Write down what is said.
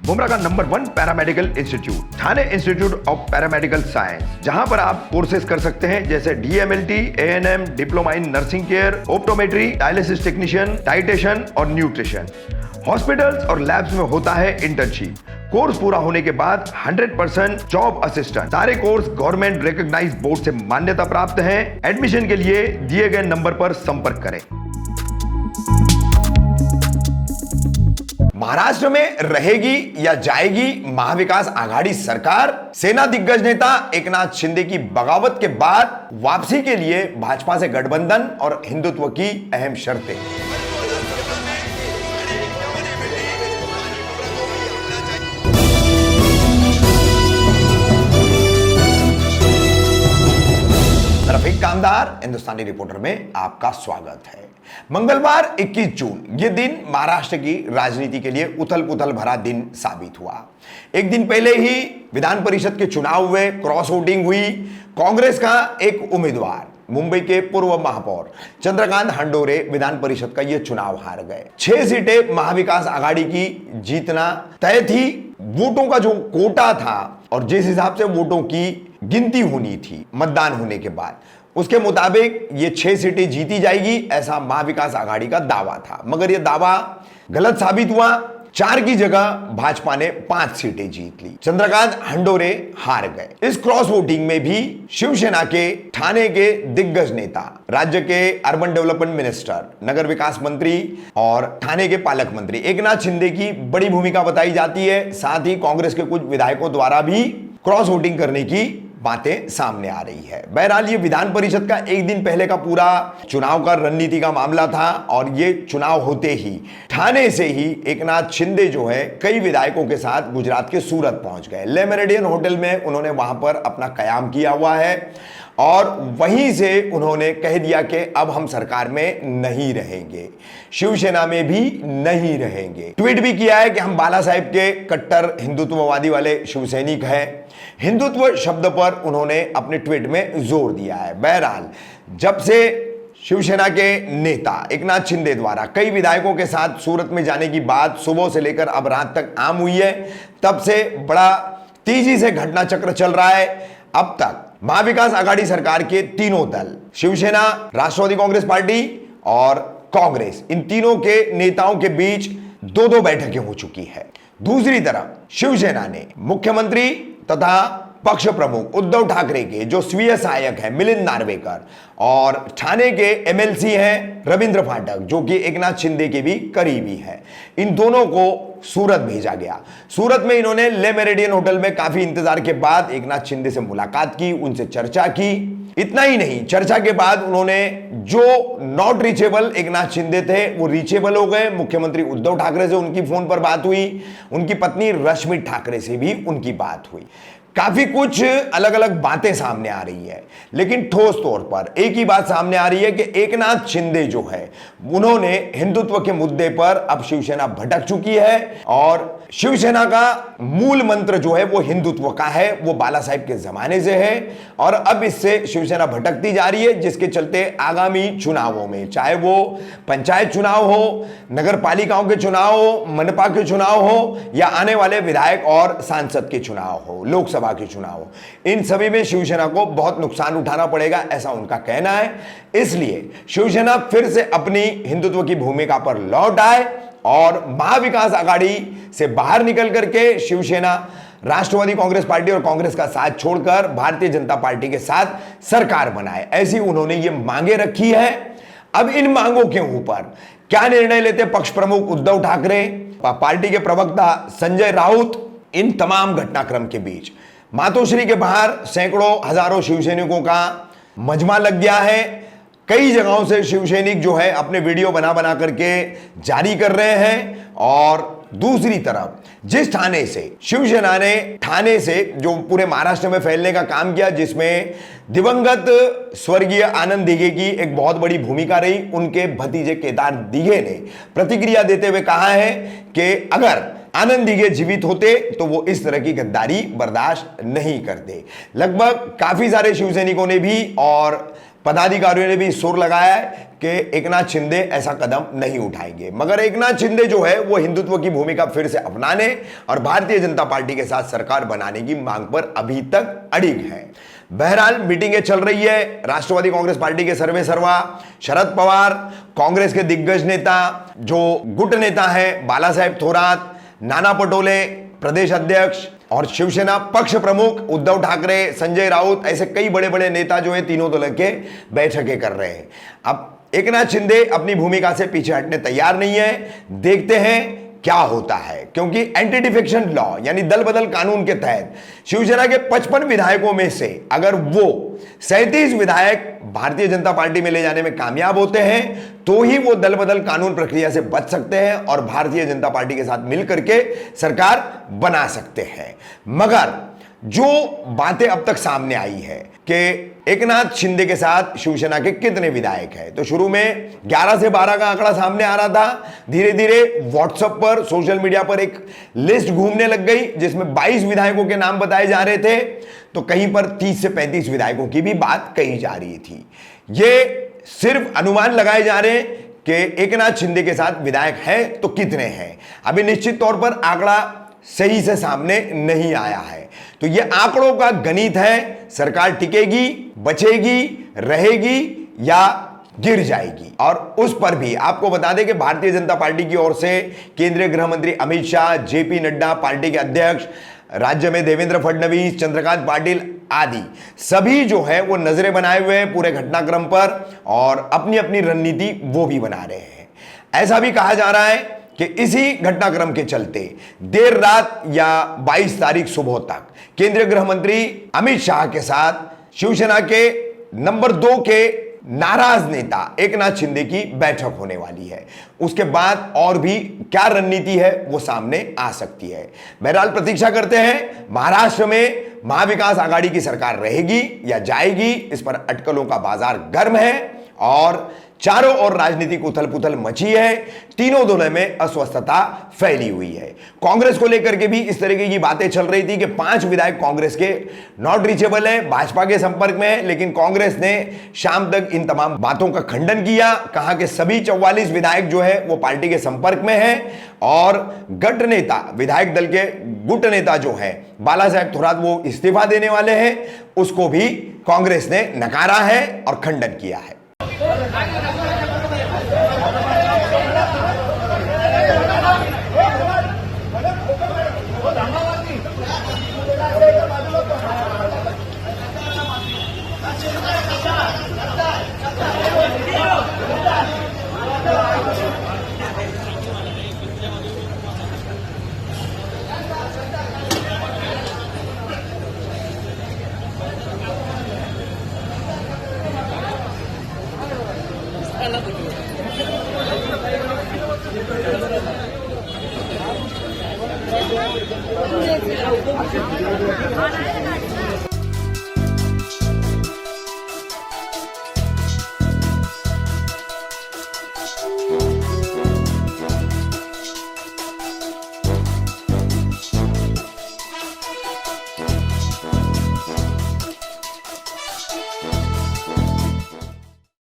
मुंब्रा का number 1 paramedical institute Thane institute of paramedical science, जहां पर आप कोर्सेज कर सकते हैं जैसे DMLT, ANM, diploma in nursing care, optometry, dialysis technician, dietician और न्यूट्रिशन। हॉस्पिटल्स और लैब्स में होता है इंटर्नशिप। कोर्स पूरा होने के बाद 100% जॉब असिस्टेंट। सारे कोर्स गवर्नमेंट रिकॉग्नाइज्ड बोर्ड से मान्यता प्राप्त हैं। एडमिशन के लिए दिए गए नंबर पर संपर्क करें। महाराष्ट्र में रहेगी या जाएगी महाविकास आघाड़ी सरकार? सेना दिग्गज नेता एकनाथ शिंदे की बगावत के बाद वापसी के लिए भाजपा से गठबंधन और हिंदुत्व की अहम शर्तें। रफीक कामदार हिंदुस्तानी रिपोर्टर में आपका स्वागत है। मंगलवार 21 जून ये दिन महाराष्ट्र की राजनीति के लिए उथल पुथल भरा दिन साबित हुआ। एक दिन पहले ही विधान परिषद के चुनाव हुए, क्रॉस वोटिंग हुई। कांग्रेस का एक उम्मीदवार मुंबई के पूर्व महापौर चंद्रकांत हंडोरे विधान परिषद का ये चुनाव हार गए। 6 सीटें महाविकास आघाड़ी की जीतना तय थी। वोटों का जो कोटा था और जिस हिसाब से वोटों की गिनती होनी थी मतदान होने के बाद, उसके मुताबिक ये 6 सीटें जीती जाएगी, ऐसा महाविकास आघाड़ी का दावा था। मगर यह दावा गलत साबित हुआ। 4 की जगह भाजपा ने 5 सीटें जीत ली। चंद्रकांत हंडोरे हार गए। इस क्रॉस वोटिंग में भी शिवसेना के ठाणे के दिग्गज नेता, राज्य के अर्बन डेवलपमेंट मिनिस्टर, नगर विकास मंत्री और ठाणे के पालक मंत्री एकनाथ शिंदे की बड़ी भूमिका बताई जाती है। साथ ही कांग्रेस के कुछ विधायकों द्वारा भी क्रॉस वोटिंग करने की बातें सामने आ रही है। बहरहाल ये विधान परिषद का एक दिन पहले का पूरा चुनाव का रणनीति का मामला था और ये चुनाव होते ही ठाणे से ही एकनाथ शिंदे जो है कई विधायकों के साथ गुजरात के सूरत पहुंच गए। ले मेरिडियन होटल में उन्होंने वहां पर अपना कयाम किया हुआ है और वहीं से उन्होंने कह दिया कि अब हम सरकार में नहीं रहेंगे, शिवसेना में भी नहीं रहेंगे। ट्वीट भी किया है कि हम बाला साहेब के कट्टर हिंदुत्ववादी वाले शिवसैनिक हैं। हिंदुत्व शब्द पर उन्होंने अपने ट्वीट में जोर दिया है। बहरहाल जब से शिवसेना के नेता एकनाथ शिंदे द्वारा कई विधायकों के साथ सूरत में जाने की बात सुबह से लेकर अब रात तक आम हुई है, तब से बड़ा तेजी से घटना चक्र चल रहा है। अब तक महाविकास आघाड़ी सरकार के तीनों दल, शिवसेना, राष्ट्रवादी कांग्रेस पार्टी और कांग्रेस, इन तीनों के नेताओं के बीच 2-2 बैठकें हो चुकी है। दूसरी तरफ शिवसेना ने मुख्यमंत्री तथा पक्ष प्रमुख उद्धव ठाकरे के जो स्वीय सहायक है मिलिंद नार्वेकर और ठाणे के MLC हैं रविंद्र फाटक, जो कि एकनाथ शिंदे के भी करीबी है, इन दोनों को सूरत भेजा गया। सूरत में इन्होंने ले मेरिडियन होटल में काफी इंतजार के बाद एकनाथ शिंदे से मुलाकात की, उनसे चर्चा की। इतना ही नहीं, चर्चा के बाद उन्होंने जो नॉट रीचेबल एकनाथ शिंदे थे वो रीचेबल हो गए। मुख्यमंत्री उद्धव ठाकरे से उनकी फोन पर बात हुई, उनकी पत्नी रश्मि ठाकरे से भी उनकी बात हुई। काफी कुछ अलग अलग बातें सामने आ रही है, लेकिन ठोस तौर पर एक ही बात सामने आ रही है कि एकनाथ शिंदे जो है उन्होंने हिंदुत्व के मुद्दे पर अब शिवसेना भटक चुकी है और शिवसेना का मूल मंत्र जो है वो हिंदुत्व का है, वो बाला साहेब के जमाने से है और अब इससे शिवसेना भटकती जा रही है, जिसके चलते आगामी चुनावों में, चाहे वो पंचायत चुनाव हो, नगर पालिकाओं के चुनाव हो, मनपा के चुनाव हो या आने वाले विधायक और सांसद के चुनाव हो, लोकसभा के चुनाव, इन सभी में शिवसेना को बहुत नुकसान उठाना पड़ेगा, ऐसा उनका कहना है। इसलिए शिवसेना फिर से अपनी हिंदुत्व की भूमिका पर लौट आए और महाविकास आघाड़ी से बाहर निकल करके शिवसेना राष्ट्रवादी कांग्रेस पार्टी और कांग्रेस का साथ छोड़कर भारतीय जनता पार्टी के साथ सरकार बनाए, ऐसी उन्होंने ये मांगे रखी है। अब इन मांगों के ऊपर क्या निर्णय लेते पक्ष प्रमुख उद्धव ठाकरे, पार्टी के प्रवक्ता संजय राउत, इन तमाम घटनाक्रम के बीच मातोश्री के बाहर सैकड़ों हजारों शिवसैनिकों का मजमा लग गया है। कई जगहों से शिवसैनिक जो है अपने वीडियो बना बना करके जारी कर रहे हैं और दूसरी तरफ जिस ठाणे से शिवसेना ने ठाणे से जो पूरे महाराष्ट्र में फैलने का काम किया, जिसमें दिवंगत स्वर्गीय आनंद दिघे की एक बहुत बड़ी भूमिका रही, उनके भतीजे केदार दिघे ने प्रतिक्रिया देते हुए कहा है कि अगर आनंद दिघे जीवित होते तो वो इस तरह की गद्दारी बर्दाश्त नहीं करते। लगभग काफी सारे शिवसैनिकों ने भी और पदाधिकारियों ने भी सुर लगाया है कि एकनाथ शिंदे ऐसा कदम नहीं उठाएंगे। मगर एकनाथ शिंदे जो है वो हिंदुत्व की भूमिका फिर से अपनाने और भारतीय जनता पार्टी के साथ सरकार बनाने की मांग पर अभी तक अड़िग है। बहरहाल मीटिंगें चल रही है। राष्ट्रवादी कांग्रेस पार्टी के सर्वे सर्वा शरद पवार, कांग्रेस के दिग्गज नेता जो गुट नेता है बाला साहेब थोरात, नाना पटोले प्रदेश अध्यक्ष और शिवसेना पक्ष प्रमुख उद्धव ठाकरे, संजय राउत, ऐसे कई बड़े बड़े नेता जो है तीनों दल के बैठकें कर रहे हैं। अब एकनाथ शिंदे अपनी भूमिका से पीछे हटने तैयार नहीं है। देखते हैं क्या होता है, क्योंकि एंटी डिफेक्शन लॉ यानी दल बदल कानून के तहत शिवसेना के 55 विधायकों में से अगर वो 37 विधायक भारतीय जनता पार्टी में ले जाने में कामयाब होते हैं तो ही वो दल बदल कानून प्रक्रिया से बच सकते हैं और भारतीय जनता पार्टी के साथ मिलकर के सरकार बना सकते हैं। मगर जो बातें अब तक सामने आई है कि एकनाथ शिंदे के साथ शिवसेना के कितने विधायक हैं, तो शुरू में 11 से 12 का आंकड़ा सामने आ रहा था। धीरे धीरे व्हाट्सएप पर, सोशल मीडिया पर एक लिस्ट घूमने लग गई जिसमें 22 विधायकों के नाम बताए जा रहे थे, तो कहीं पर 30 से 35 विधायकों की भी बात कही जा रही थी। ये सिर्फ अनुमान लगाए जा रहे हैं कि एकनाथ शिंदे के साथ विधायक हैं तो कितने हैं। अभी निश्चित तौर पर आंकड़ा सही से सामने नहीं आया है, तो यह आंकड़ों का गणित है। सरकार टिकेगी, बचेगी, रहेगी या गिर जाएगी। और उस पर भी आपको बता दें कि भारतीय जनता पार्टी की ओर से केंद्रीय गृह मंत्री अमित शाह, जेपी नड्डा, पार्टी के अध्यक्ष, राज्य में देवेंद्र फडणवीस, चंद्रकांत पाटिल आदि सभी जो है वो नजरें बनाए हुए हैं पूरे घटनाक्रम पर और अपनी अपनी रणनीति वो भी बना रहे हैं। ऐसा भी कहा जा रहा है कि इसी घटनाक्रम के चलते देर रात या 22 तारीख सुबह तक केंद्रीय गृह मंत्री अमित शाह के साथ शिवसेना के नंबर 2 के नाराज नेता एकनाथ शिंदे की बैठक होने वाली है। उसके बाद और भी क्या रणनीति है वो सामने आ सकती है। बहरहाल प्रतीक्षा करते हैं महाराष्ट्र में महाविकास आघाड़ी की सरकार रहेगी या जाएगी, इस पर अटकलों का बाजार गर्म है और चारों ओर राजनीतिक उथल पुथल मची है। तीनों दलों में अस्वस्थता फैली हुई है। कांग्रेस को लेकर के भी इस तरीके की बातें चल रही थी कि 5 विधायक कांग्रेस के नॉट रीचेबल हैं, भाजपा के संपर्क में है, लेकिन कांग्रेस ने शाम तक इन तमाम बातों का खंडन किया। कहा कि सभी 44 विधायक जो है वो पार्टी के संपर्क में है और गठ नेता, विधायक दल के गुट नेता जो है बाला साहेब थोरात वो इस्तीफा देने वाले हैं, उसको भी कांग्रेस ने नकारा है और खंडन किया है। हाँ